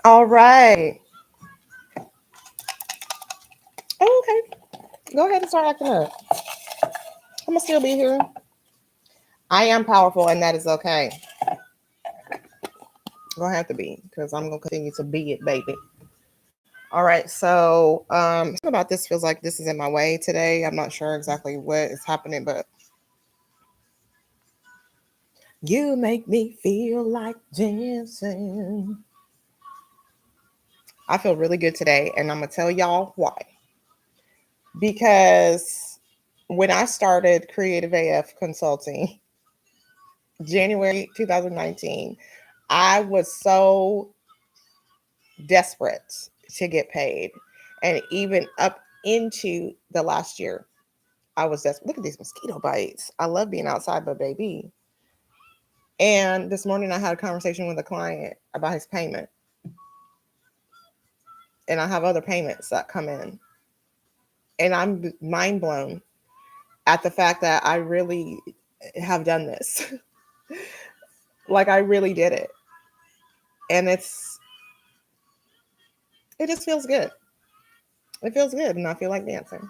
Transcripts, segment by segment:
All right. Oh, okay. Go ahead and start acting up. I'm gonna still be here. I am powerful, and that is okay. Gonna have to be because I'm gonna continue to be it, baby. All right. So, something about this feels like this is in my way today. I'm not sure exactly what is happening, but you make me feel like dancing. I feel really good today, and I'm gonna tell y'all why. Because when I started Creative AF Consulting, January 2019, I was so desperate to get paid. And even up into the last year, I was desperate. Look at these mosquito bites. I love being outside, but baby. And this morning, I had a conversation with a client about his payment. And I have other payments that come in. And I'm mind blown at the fact that I really have done this. Like, I really did it. And it just feels good. It feels good. And I feel like dancing.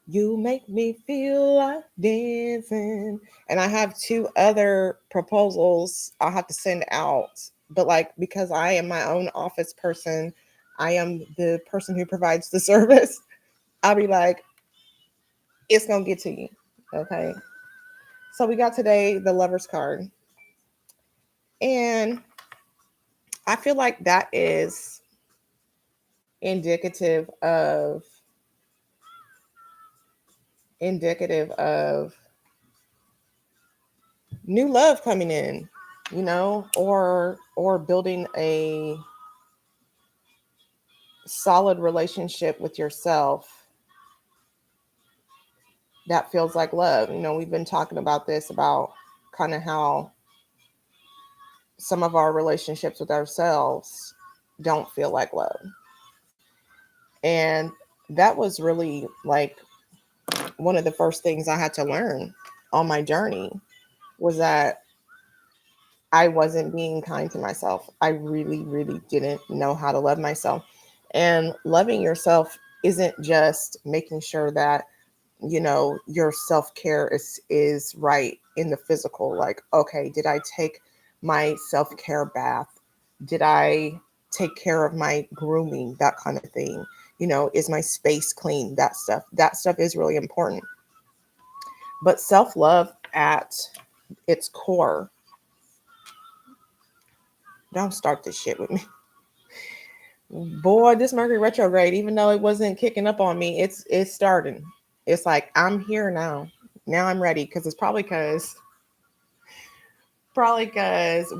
You make me feel like dancing. And I have two other proposals I'll have to send out. But like because I am my own office person, I am the person who provides the service. I'll be like, it's gonna get to you. Okay. So we got today the lover's card. And I feel like that is indicative of indicative of new love coming in, or building a solid relationship with yourself that feels like love. We've been talking about this, about kind of how some of our relationships with ourselves don't feel like love. And that was really like one of the first things I had to learn on my journey, was that I wasn't being kind to myself. I really, really didn't know how to love myself. And loving yourself isn't just making sure that your self-care is right in the physical. Like, okay, did I take my self-care bath? Did I take care of my grooming? That kind of thing. Is my space clean? That stuff is really important. But self-love at its core, don't start this shit with me. Boy, this Mercury retrograde, even though it wasn't kicking up on me, it's starting. It's like I'm here now. Now I'm ready, because it's probably because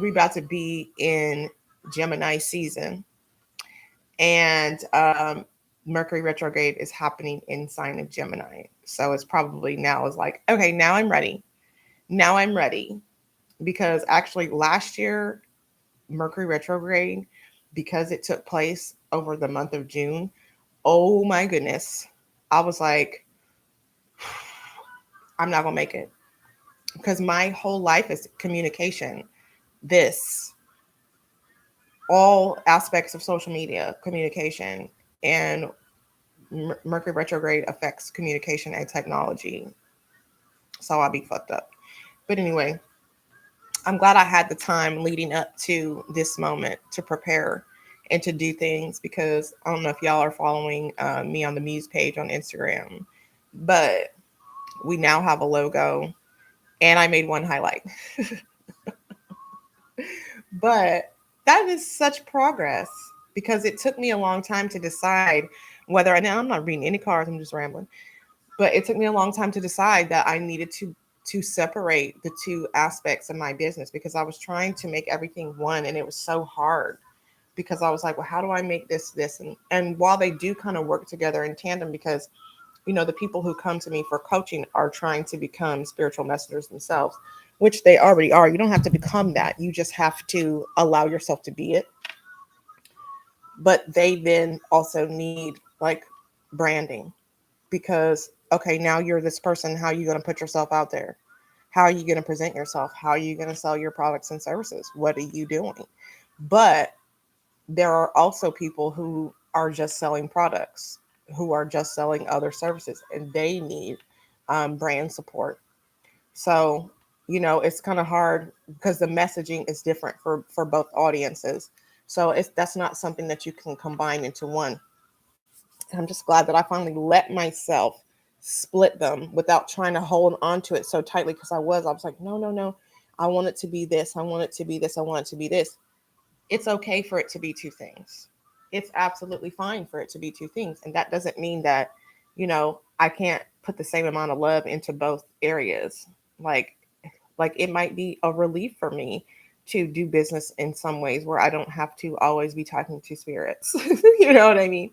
we about to be in Gemini season, and Mercury retrograde is happening in sign of Gemini. So it's probably now is like, okay, now I'm ready. Now I'm ready, because actually last year Mercury retrograde, because it took place over the month of June. Oh my goodness. I was like, I'm not going to make it, because my whole life is communication. This, all aspects of social media, communication, and Mercury retrograde affects communication and technology. So I'll be fucked up. But anyway, I'm glad I had the time leading up to this moment to prepare and to do things, because I don't know if y'all are following me on the Muse page on Instagram, but we now have a logo, and I made one highlight. But that is such progress, because it took me a long time to decide whether, now I'm not reading any cards, I'm just rambling, but it took me a long time to decide that I needed to separate the two aspects of my business, because I was trying to make everything one, and it was so hard, because I was like, well, how do I make this? And while they do kind of work together in tandem, because the people who come to me for coaching are trying to become spiritual messengers themselves, which they already are. You don't have to become that. You just have to allow yourself to be it. But they then also need like branding, because okay, now you're this person. How are you going to put yourself out there? How are you going to present yourself? How are you going to sell your products and services? What are you doing? But there are also people who are just selling products, who are just selling other services, and they need brand support. So, it's kind of hard because the messaging is different for both audiences. So that's not something that you can combine into one. And I'm just glad that I finally let myself split them without trying to hold on to it so tightly, because I was like, no, no, no. I want it to be this. I want it to be this. I want it to be this. It's okay for it to be two things. It's absolutely fine for it to be two things. And that doesn't mean that, I can't put the same amount of love into both areas. Like like it might be a relief for me to do business in some ways where I don't have to always be talking to spirits. You know what I mean?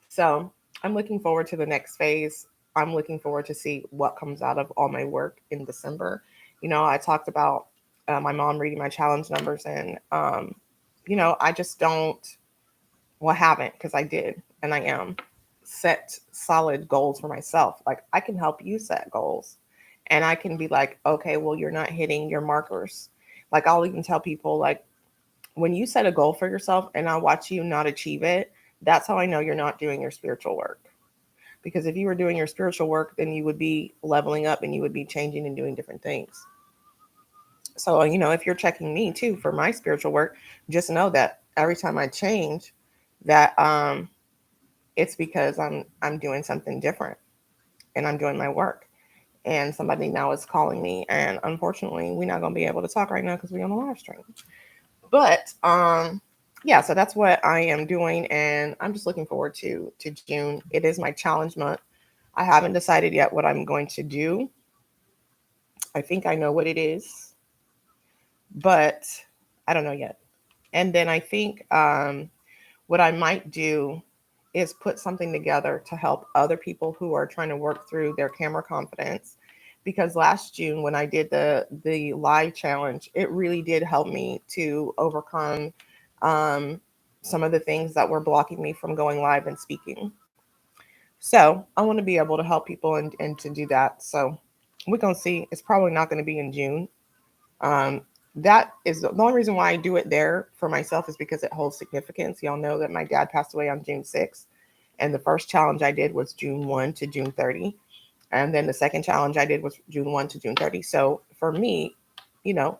So I'm looking forward to the next phase. I'm looking forward to see what comes out of all my work in December. I talked about my mom reading my challenge numbers, and I just don't, well, haven't, because I did, and I am set solid goals for myself. Like I can help you set goals, and I can be like, okay, well, you're not hitting your markers. Like I'll even tell people, like, when you set a goal for yourself and I watch you not achieve it, that's how I know you're not doing your spiritual work. Because if you were doing your spiritual work, then you would be leveling up and you would be changing and doing different things. So, if you're checking me too for my spiritual work, just know that every time I change, that it's because I'm doing something different and I'm doing my work. And somebody now is calling me, and unfortunately, we're not gonna be able to talk right now because we're on a live stream. But yeah, so that's what I am doing, and I'm just looking forward to June. It is my challenge month. I haven't decided yet what I'm going to do. I think I know what it is, but I don't know yet. And then I think what I might do is put something together to help other people who are trying to work through their camera confidence. Because last June, when I did the live challenge, it really did help me to overcome um, some of the things that were blocking me from going live and speaking. So I want to be able to help people and to do that. So we're gonna see. It's probably not going to be in June. Um, that is the only reason why I do it there for myself, is because it holds significance. Y'all know that my dad passed away on June 6th, and the first challenge I did was June 1 to June 30. And then the second challenge I did was June 1 to June 30. So for me,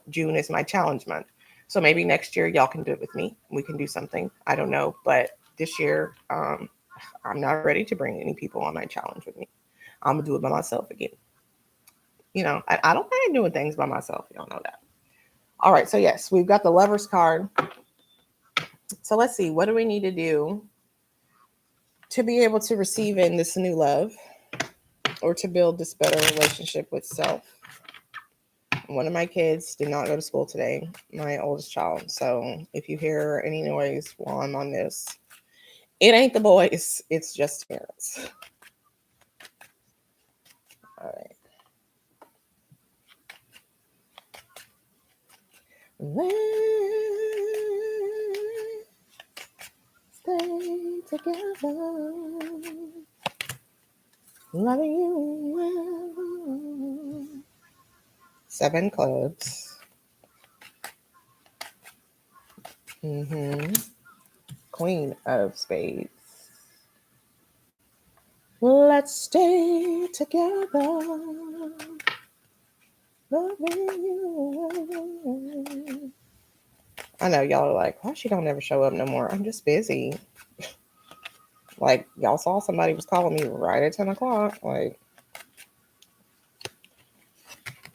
June is my challenge month. So maybe next year y'all can do it with me. We can do something. I don't know. But this year, I'm not ready to bring any people on my challenge with me. I'm going to do it by myself again. I don't mind doing things by myself. Y'all know that. All right. So, yes, we've got the Lover's card. So, let's see. What do we need to do to be able to receive in this new love, or to build this better relationship with self? One of my kids did not go to school today, my oldest child. So, if you hear any noise while I'm on this, it ain't the boys, it's just parents. All right. Let's stay together, loving you well. 7 clubs. Queen of Spades. Let's stay together, loving you. I know y'all are like, why she don't ever show up no more? I'm just busy. Like, y'all saw somebody was calling me right at 10 o'clock. Like,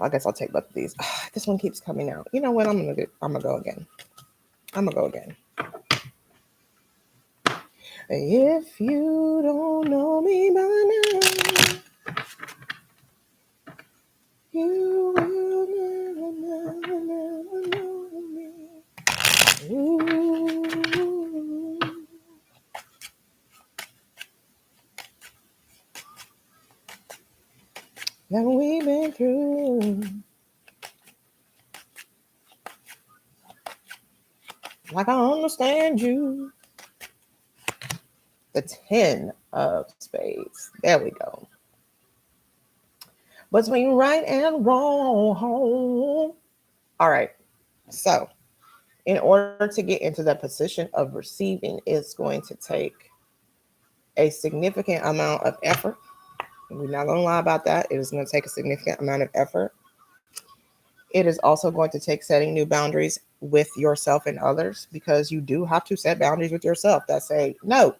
I guess I'll take both of these. This one keeps coming out. You know what? I'm gonna go again. I'm gonna go again. If you don't know me by now, you will never know me. Ooh. That we've been through. Like I understand you. The 10 of Spades. There we go. Between right and wrong. All right. So In order to get into the position of receiving, it's going to take a significant amount of effort. We're not going to lie about that. It is going to take a significant amount of effort. It is also going to take setting new boundaries with yourself and others, because you do have to set boundaries with yourself that say, no,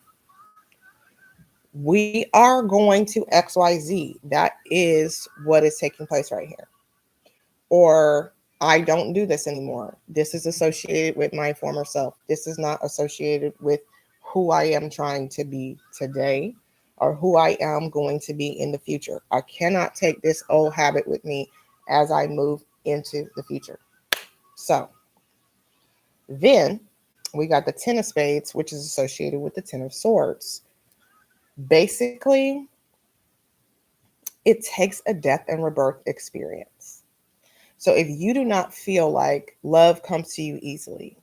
we are going to XYZ. That is what is taking place right here. Or I don't do this anymore. This is associated with my former self. This is not associated with who I am trying to be today or who I am going to be in the future. I cannot take this old habit with me as I move into the future. So then we got the Ten of Spades, which is associated with the Ten of Swords. Basically, it takes a death and rebirth experience. So if you do not feel like love comes to you easily,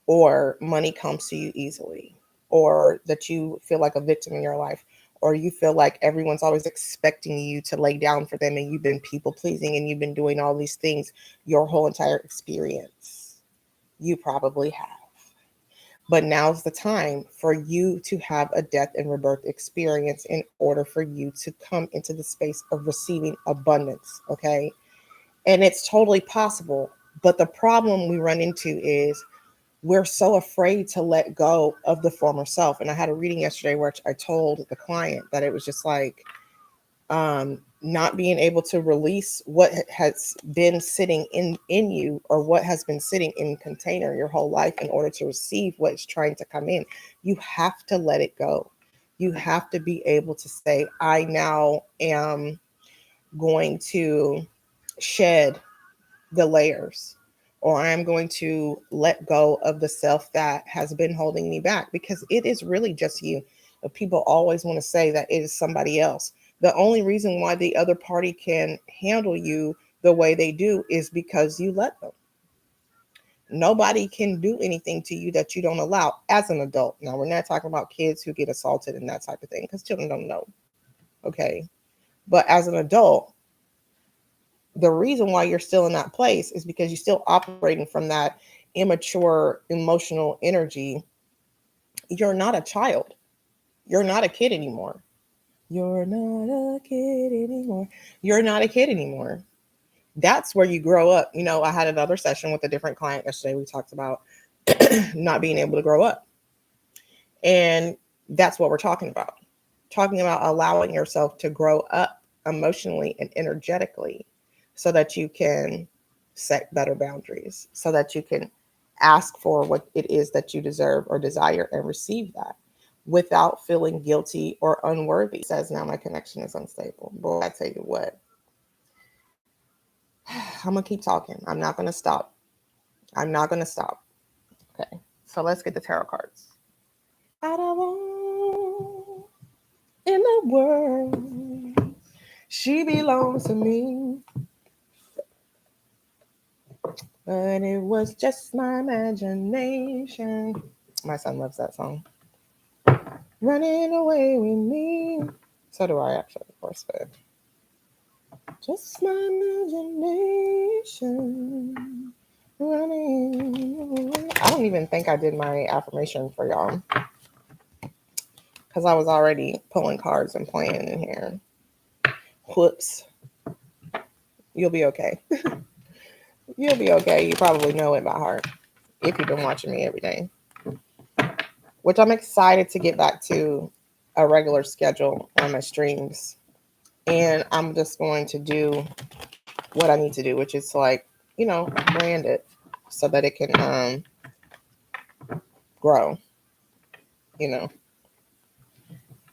or money comes to you easily, or that you feel like a victim in your life, or you feel like everyone's always expecting you to lay down for them and you've been people pleasing and you've been doing all these things your whole entire experience, you probably have. But now's the time for you to have a death and rebirth experience in order for you to come into the space of receiving abundance, okay? And it's totally possible. But the problem we run into is we're so afraid to let go of the former self. And I had a reading yesterday where I told the client that it was just like not being able to release what has been sitting in you, or what has been sitting in container your whole life in order to receive what's trying to come in. You have to let it go. You have to be able to say, I now am going to shed the layers, or I'm going to let go of the self that has been holding me back, because it is really just you. But people always want to say that it is somebody else. The only reason why the other party can handle you the way they do is because you let them. Nobody can do anything to you that you don't allow as an adult. Now, we're not talking about kids who get assaulted and that type of thing, because children don't know. Okay. But as an adult, the reason why you're still in that place is because you're still operating from that immature emotional energy. You're not a child. You're not a kid anymore. You're not a kid anymore. You're not a kid anymore. That's where you grow up. You know, I had another session with a different client yesterday. We talked about not being able to grow up. And that's what we're talking about. Talking about allowing yourself to grow up emotionally and energetically, so that you can set better boundaries, so that you can ask for what it is that you deserve or desire and receive that without feeling guilty or unworthy. It says now my connection is unstable. Boy, I tell you what, I'm going to keep talking. I'm not going to stop. I'm not going to stop. Okay, so let's get the tarot cards. Out of all in the world, she belongs to me. But it was just my imagination. My son loves that song. Running away with me. So do I, actually, of course, but just my imagination. Running away. I don't even think I did my affirmation for y'all, because I was already pulling cards and playing in here. Whoops. You'll be okay. You'll be okay. You probably know it by heart if you've been watching me every day. Which I'm excited to get back to a regular schedule on my streams. And I'm just going to do what I need to do, which is to, like, you know, brand it so that it can grow. You know,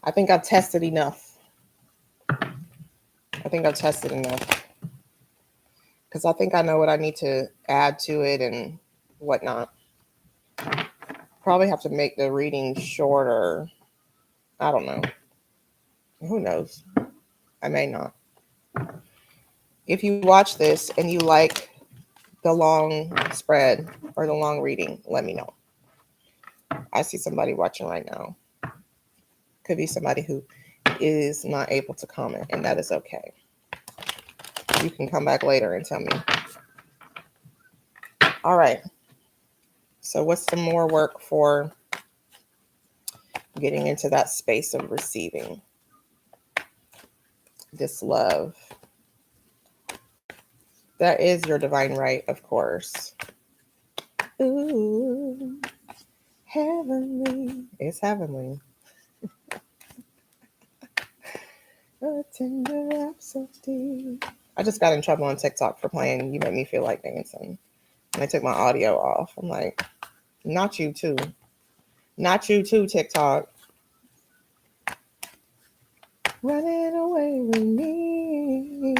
I think I've tested enough. Because I think I know what I need to add to it and whatnot. Probably have to make the reading shorter. I don't know. Who knows? I may not. If you watch this and you like the long spread or the long reading, let me know. I see somebody watching right now. Could be somebody who is not able to comment, and that is okay. You can come back later and tell me. All right. So what's some more work for getting into that space of receiving this love? That is your divine right, of course. Ooh, heavenly. It's heavenly. A tender rhapsody. I just got in trouble on TikTok for playing You Make Me Feel Like Dancing. And I took my audio off. I'm like, not you too. Not you too, TikTok. Running away with me.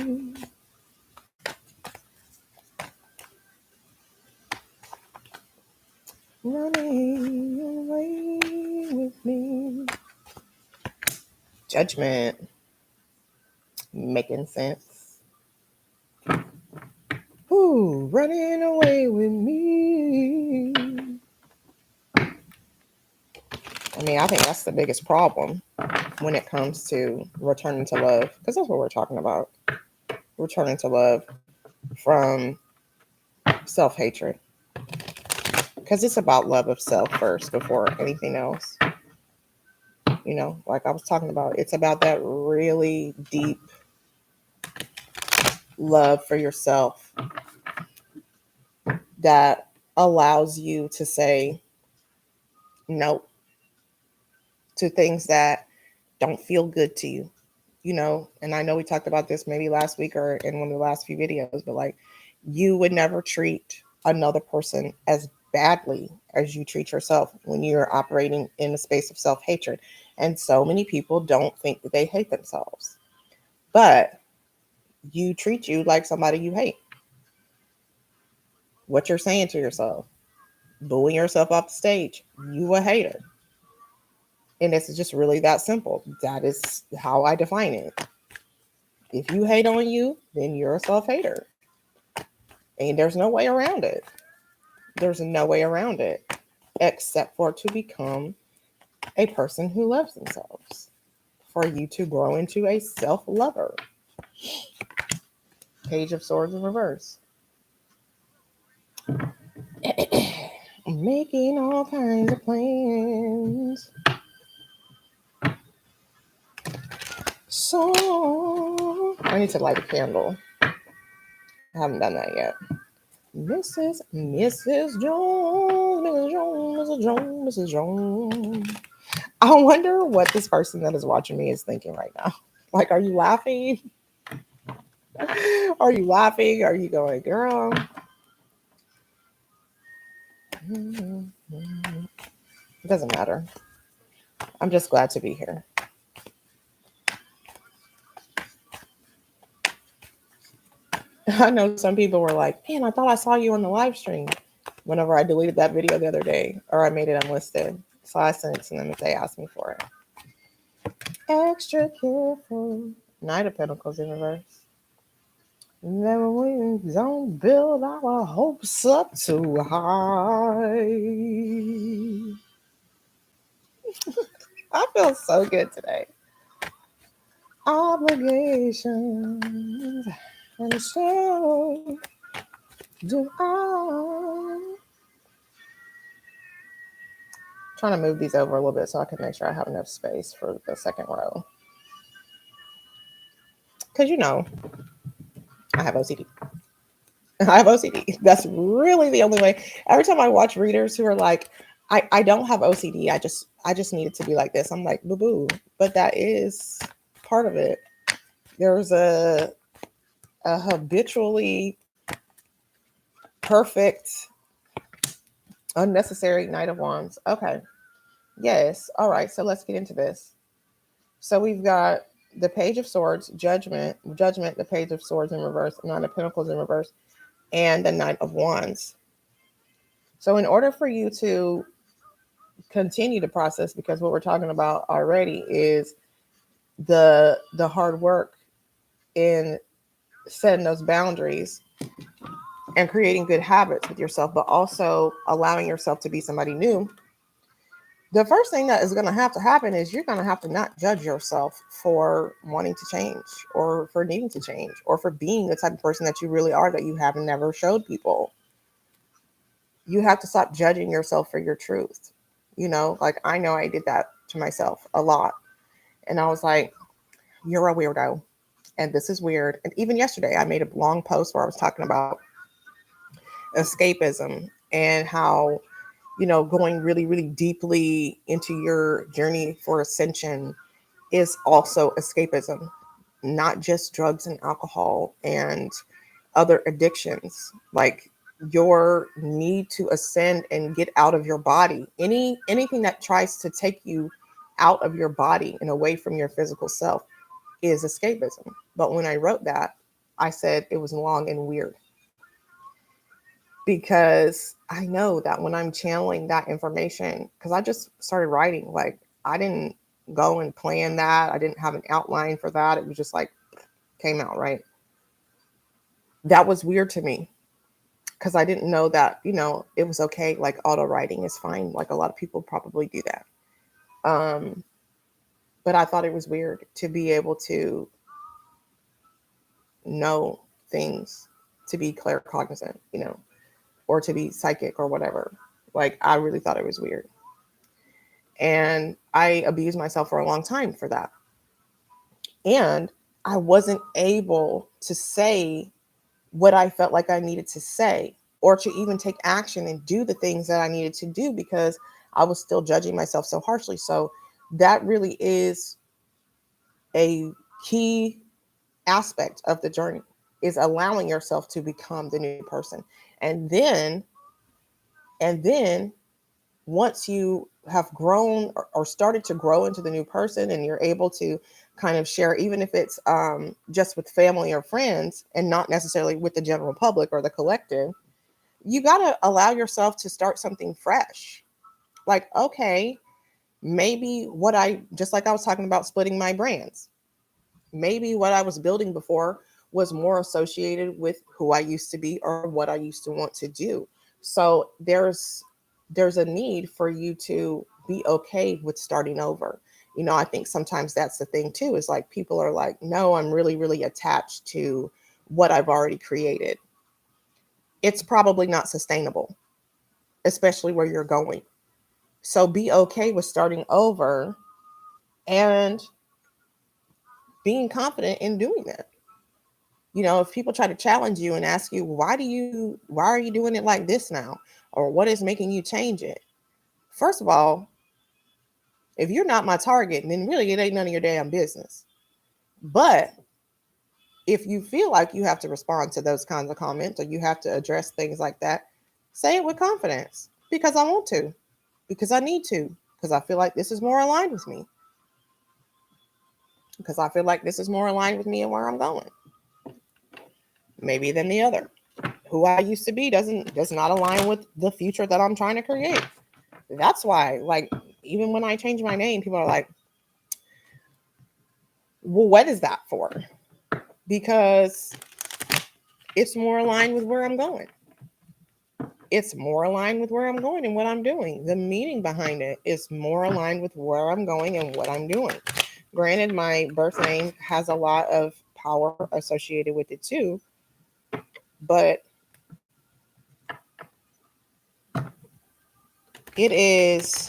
Running away with me. Judgment. Making sense. Ooh, running away with me. I mean, I think that's the biggest problem when it comes to returning to love, because that's what we're talking about. Returning to love from self-hatred. Because it's about love of self first before anything else. You know, like I was talking about, it's about that really deep love for yourself that allows you to say no to things that don't feel good to you, you know. And I know we talked about this maybe last week or in one of the last few videos, but like, you would never treat another person as badly as you treat yourself when you're operating in a space of self-hatred. And so many people don't think that they hate themselves, but you treat you like somebody you hate. What you're saying to yourself, booing yourself off the stage, you a hater. And it's just really that simple. That is how I define it. If you hate on you, then you're a self-hater. And there's no way around it. There's no way around it except for to become a person who loves themselves. For you to grow into a self-lover. Page of Swords in reverse. Making all kinds of plans. So I need to light a candle. I haven't done that yet. Mrs. Jones, Mrs. Jones, Mrs. Jones, Mrs. Jones. I wonder what this person that is watching me is thinking right now. Like, are you laughing? Are you laughing? Are you going, girl? It doesn't matter. I'm just glad to be here. I know some people were like, man, I thought I saw you on the live stream whenever I deleted that video the other day, or I made it unlisted. So I sent it to them if they asked me for it. Extra careful. Knight of Pentacles in reverse. Then we don't build our hopes up too high. I feel so good today. Obligations. And so do I. Trying to move these over a little bit so I can make sure I have enough space for the second row. Because, you know, I have OCD. I have OCD. That's really the only way. Every time I watch readers who are like, I don't have OCD. I just need it to be like this. I'm like, boo boo. But that is part of it. There's a habitually perfect, unnecessary Knight of Wands. Okay. Yes. All right. So let's get into this. So we've got the Page of Swords, Judgment, the Page of Swords in reverse, Nine of Pentacles in reverse, and the Knight of Wands. So in order for you to continue the process, because what we're talking about already is the hard work in setting those boundaries and creating good habits with yourself, but also allowing yourself to be somebody new. The first thing that is going to have to happen is you're going to have to not judge yourself for wanting to change or for needing to change or for being the type of person that you really are that you haven't never showed people. you have to stop judging yourself for your truth. Like I know I did that to myself a lot. And I was like, you're a weirdo. And this is weird. And even yesterday, I made a long post where I was talking about escapism and how, going really, really deeply into your journey for ascension is also escapism, not just drugs and alcohol and other addictions. Like your need to ascend and get out of your body, anything that tries to take you out of your body and away from your physical self is escapism. But when I wrote that, I said it was long and weird, because I know that when I'm channeling that information, because I just started writing, like I didn't go and plan that. I didn't have an outline for that. It was just like came out, right? That was weird to me because I didn't know that, it was okay. Like auto writing is fine. Like a lot of people probably do that. But I thought it was weird to be able to know things, to be claircognizant, or to be psychic or whatever. Like I really thought it was weird. And I abused myself for a long time for that. And I wasn't able to say what I felt like I needed to say, or to even take action and do the things that I needed to do, because I was still judging myself so harshly. So that really is a key aspect of the journey, is allowing yourself to become the new person. And then once you have grown or started to grow into the new person, and you're able to kind of share, even if it's just with family or friends and not necessarily with the general public or the collective, you got to allow yourself to start something fresh. Like, okay, maybe just like I was talking about splitting my brands, maybe what I was building before was more associated with who I used to be or what I used to want to do. So there's a need for you to be okay with starting over. I think sometimes that's the thing too, is like people are like, no, I'm really, really attached to what I've already created. It's probably not sustainable, especially where you're going. So be okay with starting over and being confident in doing that. If people try to challenge you and ask you, why are you doing it like this now? Or what is making you change it? First of all, if you're not my target, then really it ain't none of your damn business. But if you feel like you have to respond to those kinds of comments, or you have to address things like that, say it with confidence, because I want to, because I need to, because I feel like this is more aligned with me. Because I feel like this is more aligned with me and where I'm going. Maybe than the other. Who I used to be does not align with the future that I'm trying to create. That's why, like, even when I change my name, people are like, well, what is that for? Because it's more aligned with where I'm going. It's more aligned with where I'm going and what I'm doing. The meaning behind it is more aligned with where I'm going and what I'm doing. Granted, my birth name has a lot of power associated with it too, but it is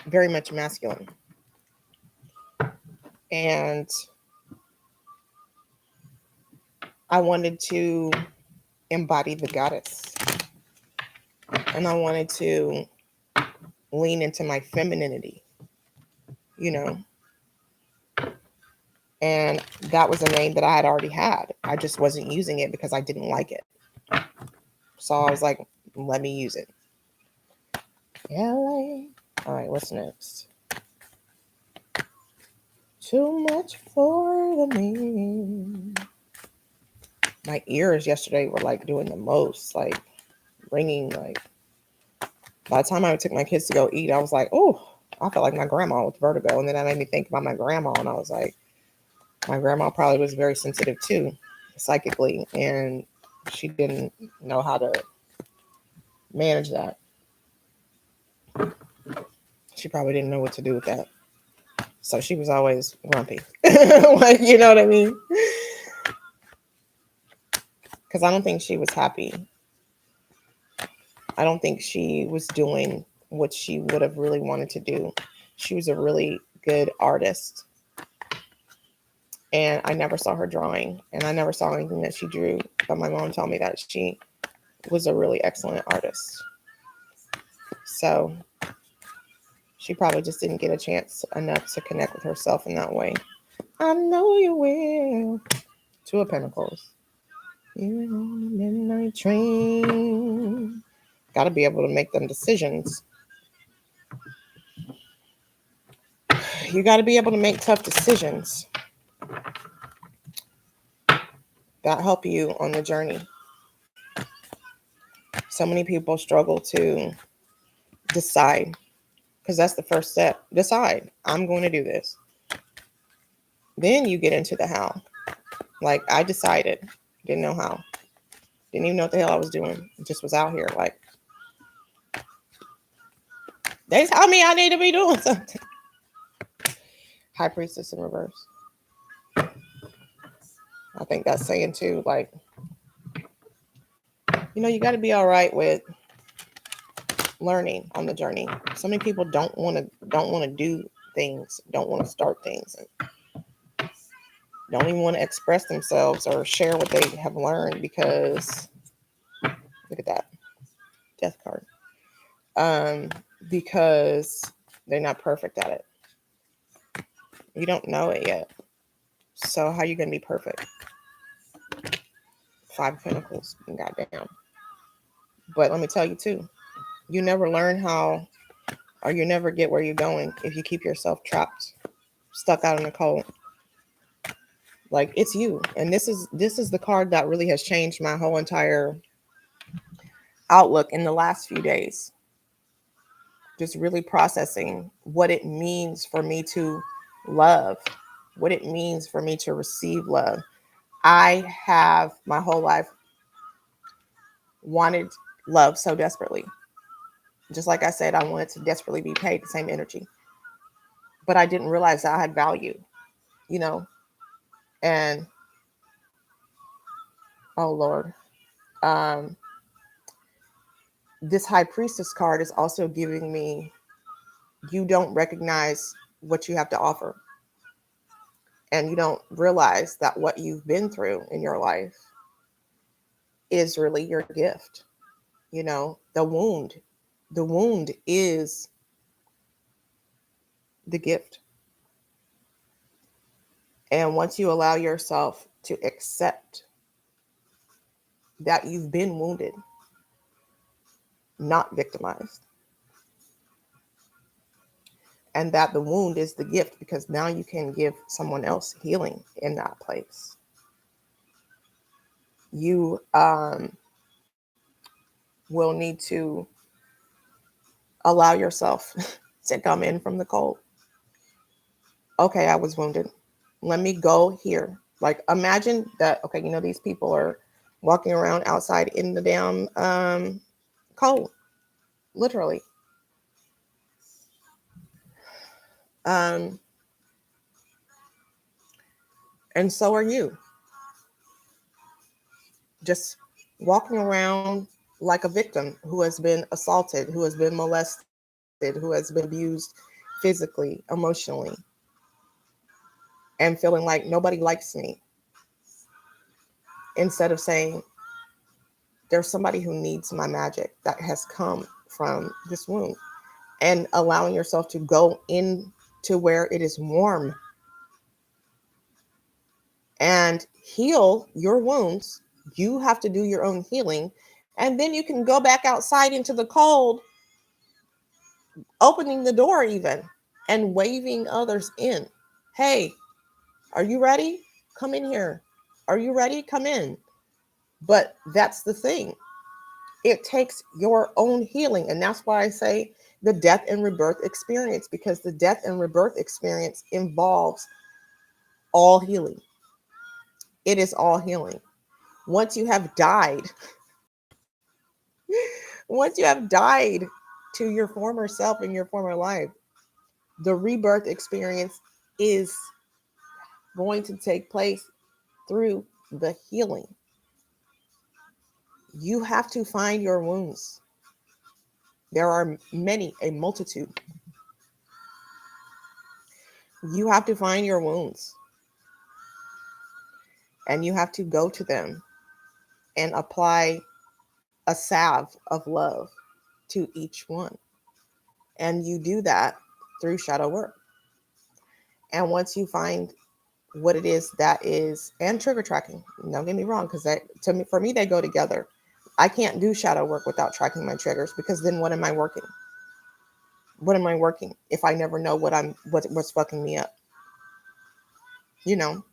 very much masculine. And I wanted to embody the goddess. And I wanted to lean into my femininity, And that was a name that I had already had. I just wasn't using it because I didn't like it. So I was like, let me use it. LA. All right, what's next? Too much for the name. My ears yesterday were like doing the most, like ringing. Like by the time I took my kids to go eat, I was like, oh, I felt like my grandma with vertigo. And then that made me think about my grandma. And I was like, my grandma probably was very sensitive too, psychically. And she didn't know how to manage that. She probably didn't know what to do with that. So she was always grumpy. Like, you know what I mean? Because I don't think she was happy I don't think she was doing what she would have really wanted to do. She was a really good artist. And I never saw her drawing, and I never saw anything that she drew. But my mom told me that she was a really excellent artist. So she probably just didn't get a chance enough to connect with herself in that way. I know you will. Two of Pentacles. You're on a midnight train. Got to be able to make them decisions. You got to be able to make tough decisions that help you on the journey. So many people struggle to decide, because that's the first step. Decide, I'm going to do this. Then you get into the how. Like, I decided, didn't know how. Didn't even know what the hell I was doing. Just was out here like, they tell me I need to be doing something. High Priestess in reverse. I think that's saying too, like, you got to be all right with learning on the journey. So many people don't want to do things, don't want to start things, and don't even want to express themselves or share what they have learned, because look at that death card. Because they're not perfect at it. You don't know it yet. So how are you going to be perfect? Five of Pentacles. Goddamn. But let me tell you too, you never learn how, or you never get where you're going if you keep yourself trapped, stuck out in the cold. Like, it's you. And this is the card that really has changed my whole entire outlook in the last few days. Just really processing what it means for me to love, what it means for me to receive love. I have my whole life wanted love so desperately. Just like I said, I wanted to desperately be paid the same energy. But I didn't realize that I had value, and oh Lord. This High Priestess card is also giving me, you don't recognize what you have to offer. And you don't realize that what you've been through in your life is really your gift. The wound is the gift. And once you allow yourself to accept that you've been wounded, not victimized, and that the wound is the gift, because now you can give someone else healing in that place. You will need to allow yourself to come in from the cold. Okay, I was wounded. Let me go here. Like, imagine that, okay, these people are walking around outside in the damn cold, literally. And so are you. Just walking around like a victim who has been assaulted, who has been molested, who has been abused physically, emotionally, and feeling like nobody likes me. Instead of saying, there's somebody who needs my magic that has come from this wound, and allowing yourself to go into where it is warm and heal your wounds. You have to do your own healing. And then you can go back outside into the cold, opening the door even, and waving others in. Hey, are you ready? Come in here. Are you ready? Come in. But that's the thing. It takes your own healing. And that's why I say the death and rebirth experience, because the death and rebirth experience involves all healing. It is all healing. Once you have died, to your former self in your former life, the rebirth experience is going to take place through the healing. You have to find your wounds. There are many, a multitude. You have to find your wounds and you have to go to them and apply a salve of love to each one. And you do that through shadow work. And once you find what it is that is, and trigger tracking, don't get me wrong, because for me, they go together. I can't do shadow work without tracking my triggers, because then what am I working? What am I working if I never know what's fucking me up? You know?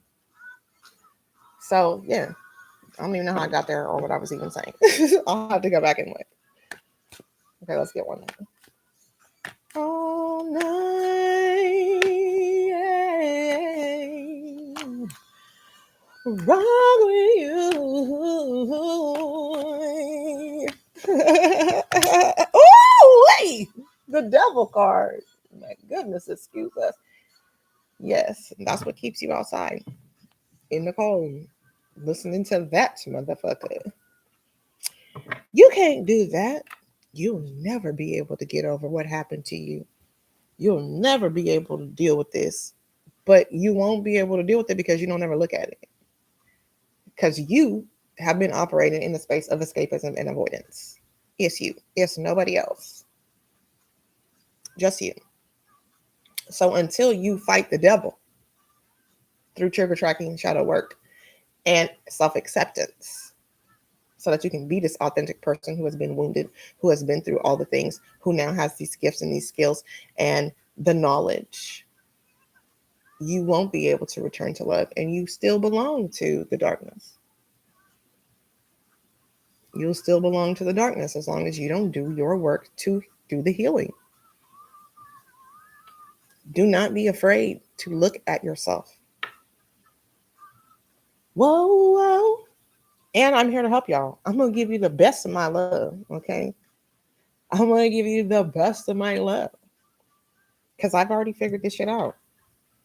So yeah, I don't even know how I got there or what I was even saying. I'll have to go back and look. Okay, let's get one. All night, wrong with you. Oh, wait, the devil card. My goodness, excuse us. Yes, that's what keeps you outside in the cold, listening to that motherfucker. You can't do that. You'll never be able to get over what happened to you. You'll never be able to deal with this, but you won't be able to deal with it because you don't ever look at it. Because you have been operating in the space of escapism and avoidance. It's you. It's nobody else. Just you. So until you fight the devil through trigger tracking, shadow work, and self-acceptance, so that you can be this authentic person who has been wounded, who has been through all the things, who now has these gifts and these skills and the knowledge, you won't be able to return to love, and you still belong to the darkness. You'll still belong to the darkness as long as you don't do your work to do the healing. Do not be afraid to look at yourself. Whoa, whoa. And I'm here to help y'all. I'm going to give you the best of my love, okay? I'm going to give you the best of my love. Because I've already figured this shit out.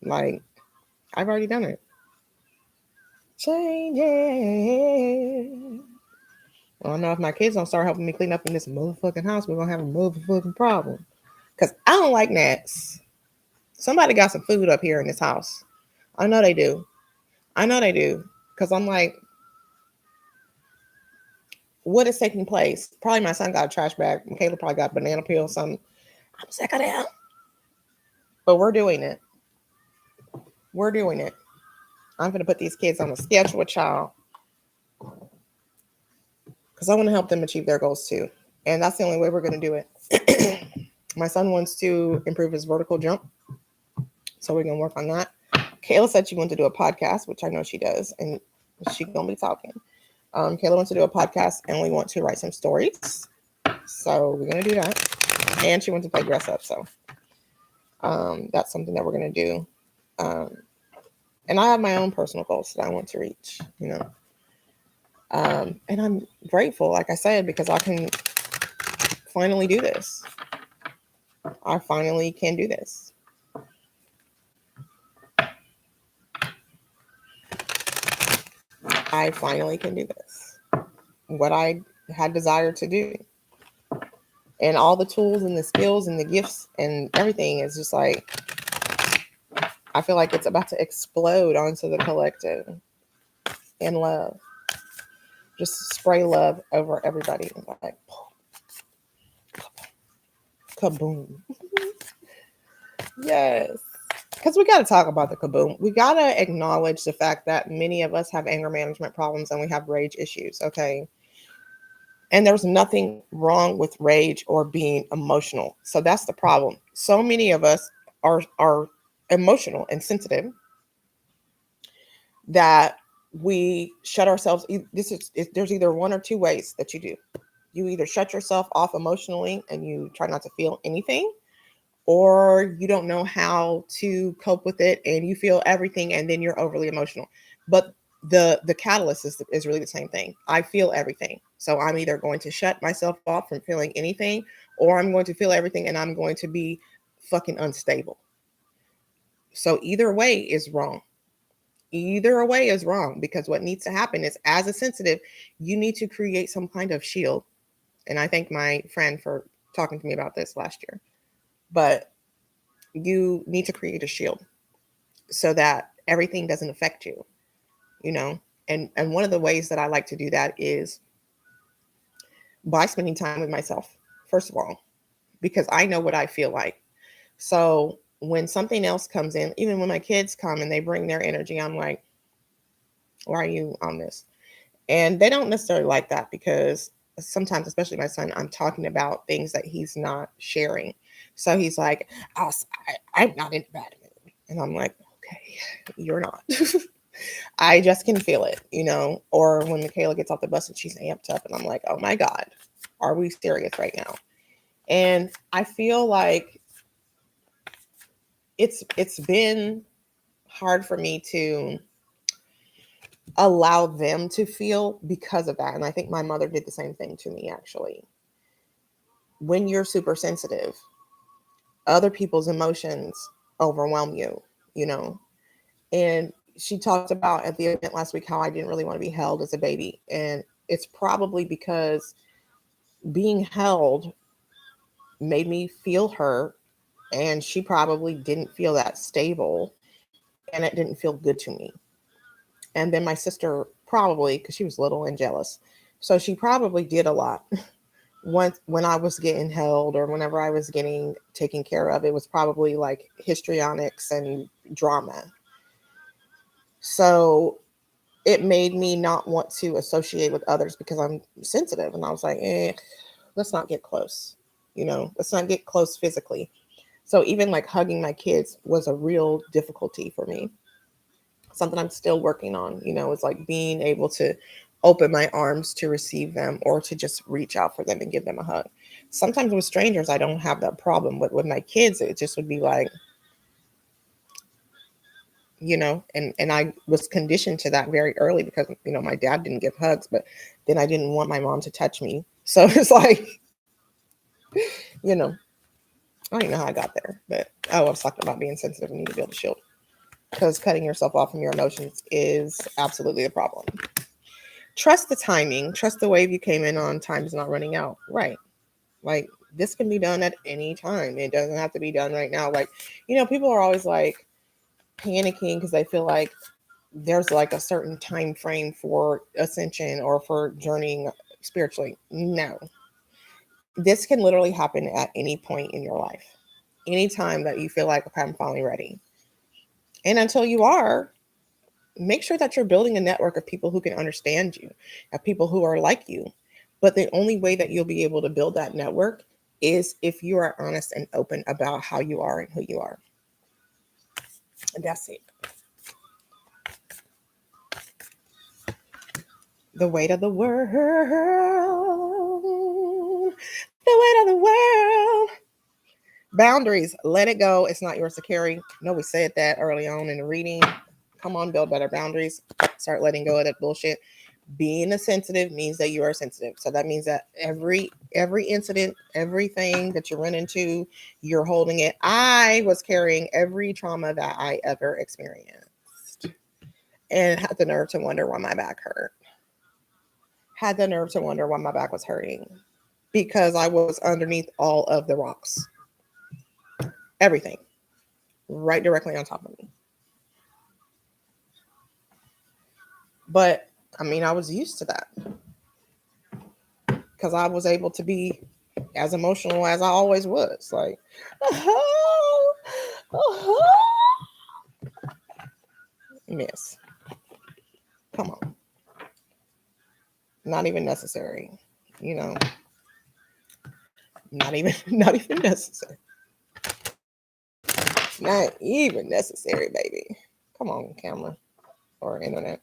Like, I've already done it. Changing. I don't know if my kids don't start helping me clean up in this motherfucking house, we're going to have a motherfucking problem. Because I don't like gnats. Somebody got some food up here in this house. I know they do. Because I'm like, what is taking place? Probably my son got a trash bag. Michaela probably got a banana peel or something. I'm sick of that. But we're doing it. I'm going to put these kids on a schedule with y'all. Because I want to help them achieve their goals too. And that's the only way we're going to do it. My son wants to improve his vertical jump. So we're going to work on that. Kayla said she wanted to do a podcast, which I know she does. And she's going to be talking. Kayla wants to do a podcast and we want to write some stories. So we're going to do that. And she wants to play dress up. So that's something that we're going to do. And I have my own personal goals that I want to reach, you know. And I'm grateful, like I said, because I can finally do this. I finally can do this. I finally can do this. What I had desired to do. And all the tools and the skills and the gifts and everything is just like, I feel like it's about to explode onto the collective in love. Just spray love over everybody. Like, kaboom. Yes. Because we got to talk about the kaboom. We got to acknowledge the fact that many of us have anger management problems and we have rage issues. Okay. And there's nothing wrong with rage or being emotional. So that's the problem. So many of us are emotional and sensitive that we shut ourselves. There's either one or two ways that you do. You either shut yourself off emotionally and you try not to feel anything, or you don't know how to cope with it and you feel everything and then you're overly emotional. But the catalyst is really the same thing. I feel everything. So I'm either going to shut myself off from feeling anything, or I'm going to feel everything and I'm going to be fucking unstable. So either way is wrong. Either way is wrong, because what needs to happen is, as a sensitive, you need to create some kind of shield. And I thank my friend for talking to me about this last year. But you need to create a shield so that everything doesn't affect you, you know? And one of the ways that I like to do that is by spending time with myself, first of all, because I know what I feel like. So when something else comes in, even when my kids come and they bring their energy, I'm like, why are you on this? And they don't necessarily like that because sometimes, especially my son, I'm talking about things that he's not sharing. So he's like, I'm not in a bad mood. And I'm like, okay, you're not. I just can feel it, you know? Or when Michaela gets off the bus and she's amped up and I'm like, oh my God, are we serious right now? And I feel like it's been hard for me to allow them to feel because of that. And I think my mother did the same thing to me, actually. When you're super sensitive, other people's emotions overwhelm you, you know? And she talked about at the event last week how I didn't really want to be held as a baby. And it's probably because being held made me feel hurt. And she probably didn't feel that stable. And it didn't feel good to me. And then my sister probably, because she was little and jealous. So she probably did a lot. Once when I was getting held or whenever I was getting taken care of, it was probably like histrionics and drama. So it made me not want to associate with others because I'm sensitive. And I was like, let's not get close. You know, let's not get close physically. So even like hugging my kids was a real difficulty for me. Something I'm still working on, you know, is like being able to open my arms to receive them or to just reach out for them and give them a hug. Sometimes with strangers, I don't have that problem. But with my kids, it just would be like, you know, and I was conditioned to that very early because, you know, my dad didn't give hugs, but then I didn't want my mom to touch me. So it's like, you know, I don't even know how I got there, but I was talking about being sensitive and need to build a shield because cutting yourself off from your emotions is absolutely the problem. Trust the timing, trust the wave you came in on. Time is not running out. Right. Like this can be done at any time. It doesn't have to be done right now. Like, you know, people are always like panicking because they feel like there's like a certain time frame for ascension or for journeying spiritually. No. This can literally happen at any point in your life. Anytime that you feel like, okay, I'm finally ready. And until you are, make sure that you're building a network of people who can understand you, of people who are like you. But the only way that you'll be able to build that network is if you are honest and open about how you are and who you are. And that's it. The weight of the world. The weight of the world. Boundaries. Let it go. It's not yours to carry. No, we said that early on in the reading. Come on, build better boundaries. Start letting go of that bullshit. Being a sensitive means that you are sensitive. So that means that every incident, everything that you run into, you're holding it. I was carrying every trauma that I ever experienced and had the nerve to wonder why my back hurt. Had the nerve to wonder why my back was hurting because I was underneath all of the rocks. Everything right directly on top of me. But I mean, I was used to that because I was able to be as emotional as I always was. Like, miss, come on, not even necessary. You know, not even not even necessary. Not even necessary, baby. Come on, camera or internet.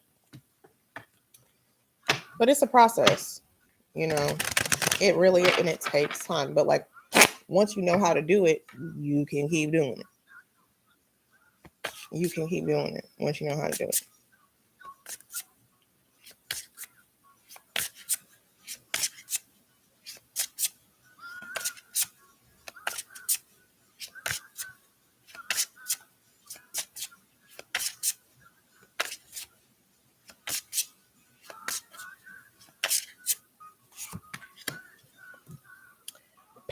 But it's a process, you know. It really and it takes time. But like once you know how to do it, you can keep doing it. You can keep doing it once you know how to do it.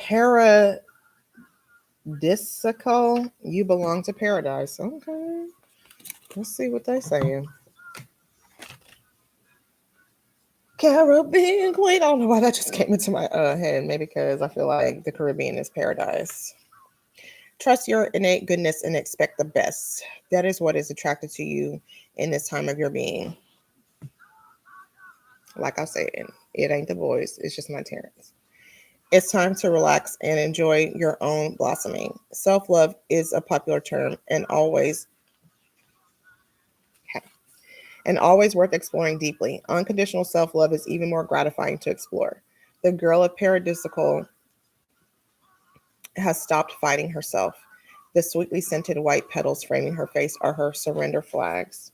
Paradisical, you belong to paradise. Okay. Let's see what they're saying. Caribbean Queen. I don't know why that just came into my head. Maybe because I feel like the Caribbean is paradise. Trust your innate goodness and expect the best. That is what is attracted to you in this time of your being. Like I said, it ain't the boys, it's just my Terrence. It's time to relax and enjoy your own blossoming. Self love is a popular term and always worth exploring deeply. Unconditional self love is even more gratifying to explore. The girl of Paradisical has stopped fighting herself. The sweetly scented white petals framing her face are her surrender flags.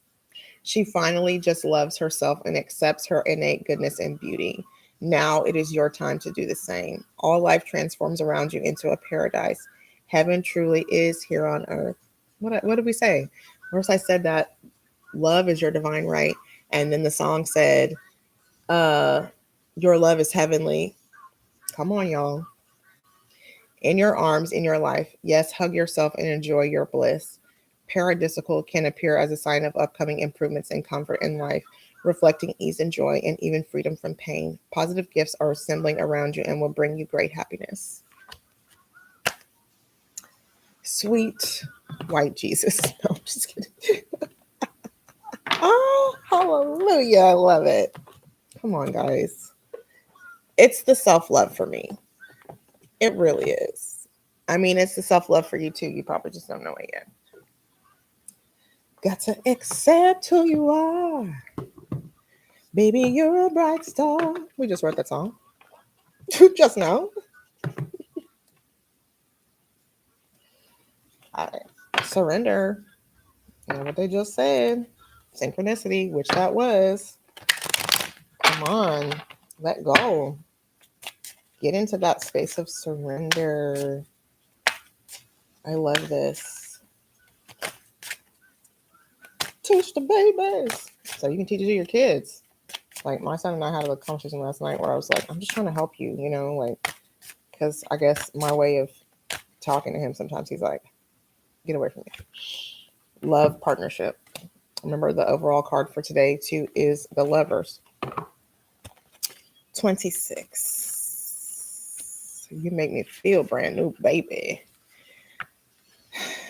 She finally just loves herself and accepts her innate goodness and beauty. Now it is your time to do the same. All life transforms around you into a paradise. Heaven truly is here on earth. What did we say? First, I said that love is your divine right. And then the song said, uh, your love is heavenly. Come on, y'all. In your arms, in your life. Yes, hug yourself and enjoy your bliss. Paradisical can appear as a sign of upcoming improvements and comfort in life, reflecting ease and joy and even freedom from pain. Positive gifts are assembling around you and will bring you great happiness. Sweet white Jesus. No, I'm just kidding. Oh, hallelujah. I love it. Come on, guys. It's the self love for me. It really is. I mean, it's the self love for you too. You probably just don't know it yet. Got to accept who you are. Baby, you're a bright star. We just wrote that song. Just now. All right. Surrender. You know what they just said. Synchronicity, which that was. Come on. Let go. Get into that space of surrender. I love this. Teach the babies. So you can teach it to your kids. Like my son and I had a conversation last night where I was like, I'm just trying to help you, like, because I guess my way of talking to him, sometimes he's like, get away from me. Love partnership. Remember the overall card for today too is the Lovers. 26. You make me feel brand new, baby.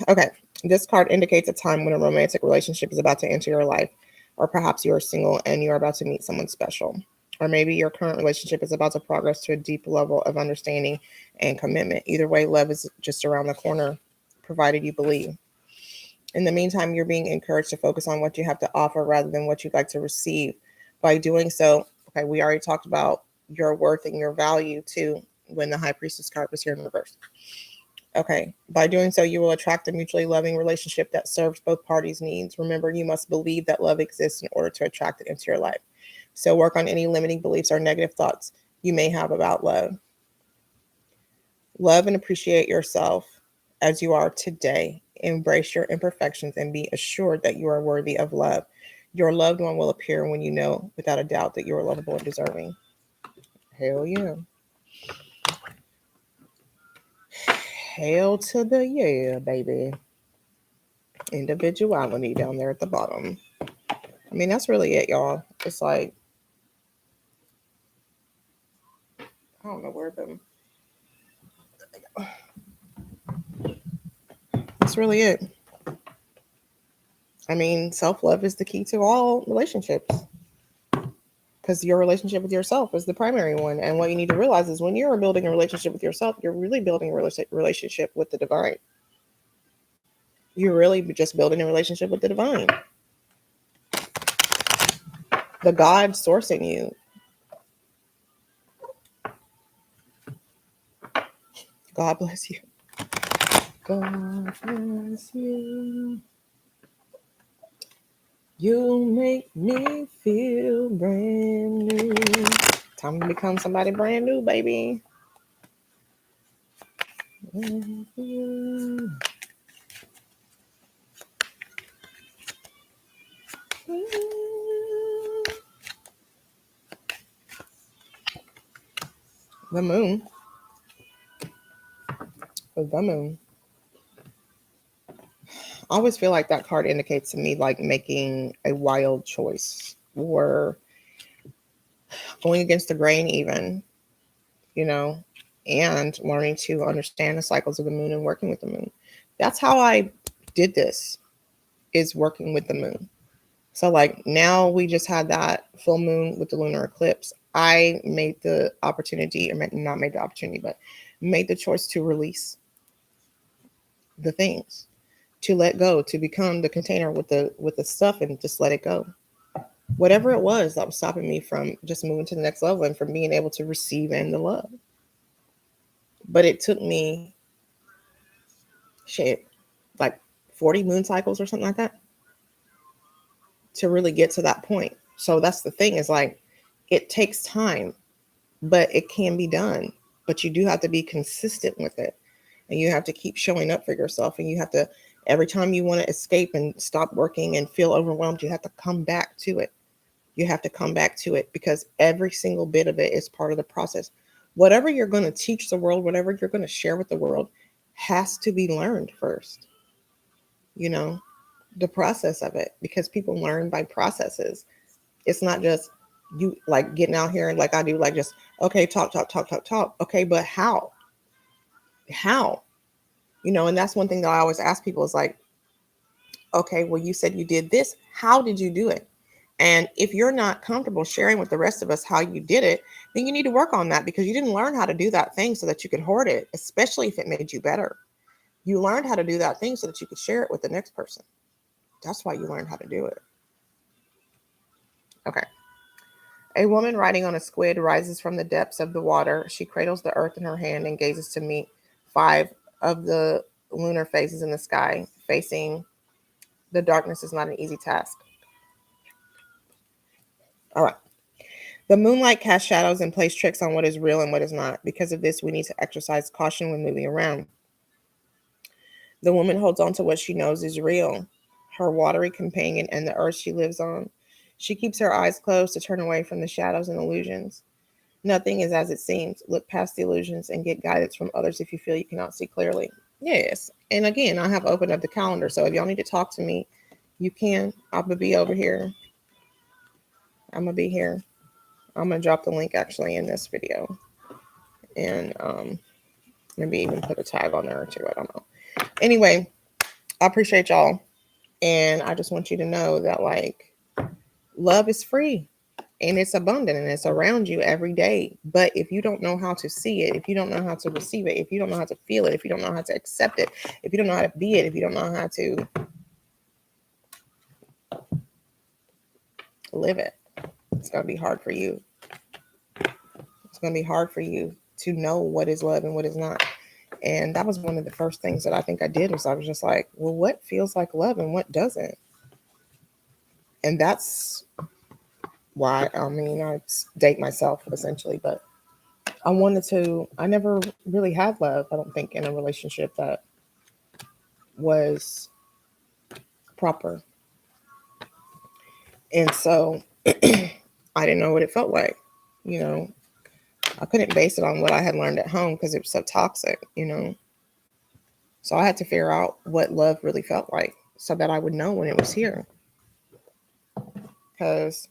Okay. This card indicates a time when a romantic relationship is about to enter your life, or perhaps you are single and you are about to meet someone special. Or maybe your current relationship is about to progress to a deep level of understanding and commitment. Either way, love is just around the corner, provided you believe. In the meantime, you're being encouraged to focus on what you have to offer rather than what you'd like to receive. By doing so, okay, we already talked about your worth and your value too when the High Priestess card was here in reverse. Okay, by doing so, you will attract a mutually loving relationship that serves both parties' needs. Remember, you must believe that love exists in order to attract it into your life. So work on any limiting beliefs or negative thoughts you may have about love. Love and appreciate yourself as you are today. Embrace your imperfections and be assured that you are worthy of love. Your loved one will appear when you know without a doubt that you are lovable and deserving. Hell yeah. Hell to the yeah, baby. Individuality down there at the bottom. I mean, that's really it, y'all. It's like, I don't know where them. That's really it. I mean, self love is the key to all relationships because your relationship with yourself is the primary one. And what you need to realize is when you're building a relationship with yourself, you're really building a relationship with the divine. You're really just building a relationship with the divine, the God sourcing you. God bless you. God bless you. You make me feel brand new. Time to become somebody brand new, baby. The moon. For the moon, I always feel like that card indicates to me like making a wild choice or going against the grain, even, you know, and learning to understand the cycles of the moon and working with the moon. That's how I did this, is working with the moon. So, like, now we just had that full moon with the lunar eclipse. I made the opportunity, or not made the opportunity, but made the choice to release the things, to let go, to become the container with the stuff and just let it go. Whatever it was that was stopping me from just moving to the next level and from being able to receive and to love. But it took me shit like 40 moon cycles or something like that to really get to that point. So that's the thing, is like, it takes time, but it can be done. But you do have to be consistent with it. And you have to keep showing up for yourself. And you have to, every time you want to escape and stop working and feel overwhelmed, you have to come back to it. You have to come back to it, because every single bit of it is part of the process. Whatever you're going to teach the world, whatever you're going to share with the world, has to be learned first. You know, the process of it, because people learn by processes. It's not just you like getting out here and like I do, like just, okay, talk, talk, talk, talk, talk. Okay, but how? How? You know, and that's one thing that I always ask people is like, okay, well, you said you did this. How did you do it? And if you're not comfortable sharing with the rest of us how you did it, then you need to work on that, because you didn't learn how to do that thing so that you could hoard it, especially if it made you better. You learned how to do that thing so that you could share it with the next person. That's why you learned how to do it. Okay. A woman riding on a squid rises from the depths of the water. She cradles the earth in her hand and gazes to meet 5 of the lunar phases in the sky. Facing the darkness is not an easy task. All right. The moonlight casts shadows and plays tricks on what is real and what is not. Because of this, we need to exercise caution when moving around. The woman holds on to what she knows is real, her watery companion and the earth she lives on. She keeps her eyes closed to turn away from the shadows and illusions. Nothing is as it seems. Look past the illusions and get guidance from others if you feel you cannot see clearly. Yes. And again, I have opened up the calendar. So if y'all need to talk to me, you can. I'm going to be over here. I'm going to be here. I'm going to drop the link actually in this video. And maybe even put a tag on there too. I don't know. Anyway, I appreciate y'all. And I just want you to know that, like, love is free and it's abundant and it's around you every day. But if you don't know how to see it, if you don't know how to receive it, if you don't know how to feel it, if you don't know how to accept it, if you don't know how to be it, if you don't know how to live it, it's going to be hard for you. It's going to be hard for you to know what is love and what is not. And that was one of the first things that I think I did, was I was just like, well, what feels like love and what doesn't? And that's why, I mean, I date myself essentially, but I never really had love, I don't think, in a relationship that was proper. And so I didn't know what it felt like, you know. I couldn't base it on what I had learned at home because it was so toxic, you know. So I had to figure out what love really felt like so that I would know when it was here. Because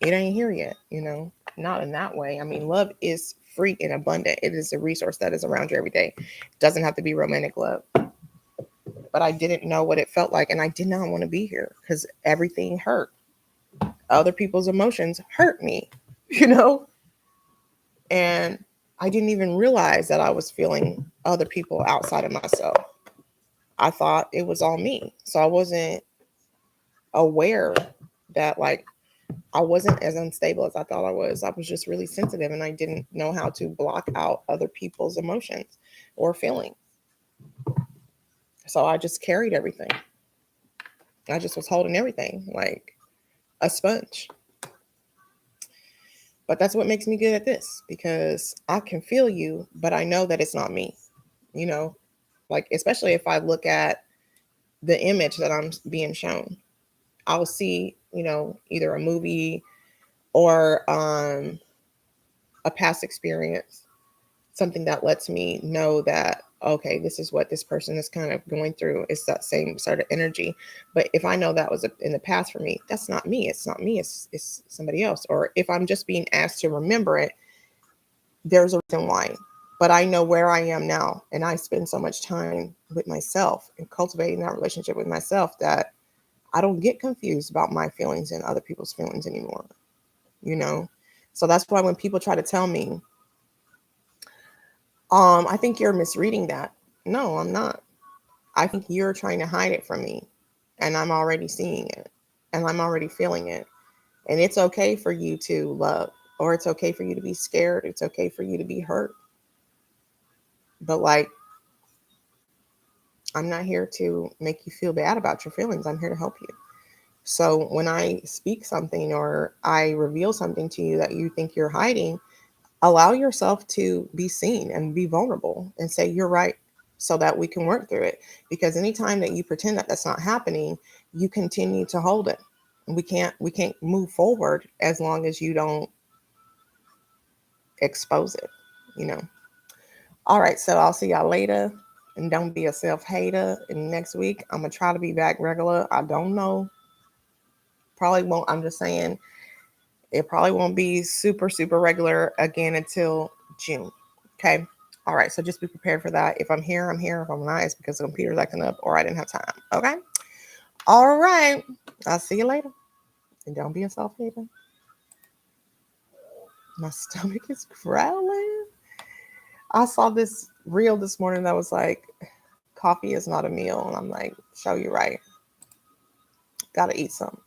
it ain't here yet, you know. Not in that way. I mean, love is free and abundant. It is a resource that is around you every day. It doesn't have to be romantic love. But I didn't know what it felt like, and I did not want to be here because everything hurt. Other people's emotions hurt me, you know? And I didn't even realize that I was feeling other people outside of myself. I thought it was all me. So I wasn't aware that, like, I wasn't as unstable as I thought I was. I was just really sensitive, and I didn't know how to block out other people's emotions or feelings. So I just carried everything. I just was holding everything like a sponge. But that's what makes me good at this, because I can feel you, but I know that it's not me, you know, like, especially if I look at the image that I'm being shown, I'll see, you know, either a movie or a past experience, something that lets me know that, okay, this is what this person is kind of going through. It's that same sort of energy. But if I know that was in the past for me, that's not me. It's not me. It's somebody else. Or if I'm just being asked to remember it, there's a reason why. But I know where I am now, and I spend so much time with myself and cultivating that relationship with myself that I don't get confused about my feelings and other people's feelings anymore, you know? So that's why when people try to tell me, I think you're misreading that. No, I'm not. I think you're trying to hide it from me, and I'm already seeing it, and I'm already feeling it. And it's okay for you to love, or it's okay for you to be scared. It's okay for you to be hurt. But like, I'm not here to make you feel bad about your feelings. I'm here to help you. So when I speak something or I reveal something to you that you think you're hiding, allow yourself to be seen and be vulnerable and say, you're right, so that we can work through it. Because anytime that you pretend that that's not happening, you continue to hold it. We can't move forward as long as you don't expose it, you know. All right, so I'll see y'all later. And don't be a self-hater. And next week, I'm going to try to be back regular. I don't know. Probably won't. I'm just saying it probably won't be super, super regular again until June. Okay. All right. So just be prepared for that. If I'm here, I'm here. If I'm not, it's because the computer's acting up or I didn't have time. Okay. All right. I'll see you later. And don't be a self-hater. My stomach is growling. I saw this reel this morning that was like, coffee is not a meal. And I'm like, show you right. Gotta eat some.